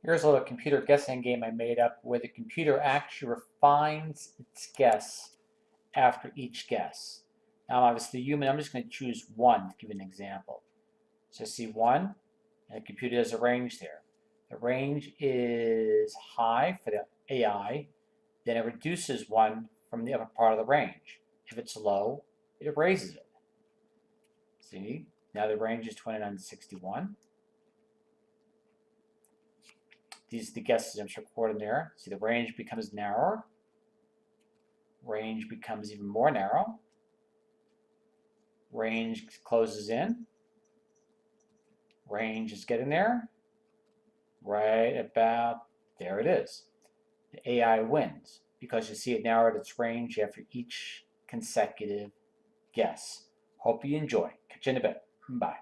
Here's a little computer guessing game I made up where the computer actually refines its guess after each guess. Now, obviously, human, I'm just going to choose one to give an example. So see one, and the computer has a range there. The range is high for the AI, then it reduces one from the upper part of the range. If it's low, it raises it. See, now the range is 29 to 61. These are the guesses I'm recording there. See, the range becomes narrower. Range becomes even more narrow. Range closes in. Range is getting there. Right about there it is. The AI wins because you see it narrowed its range after each consecutive guess. Hope you enjoy. Catch you in a bit. Bye.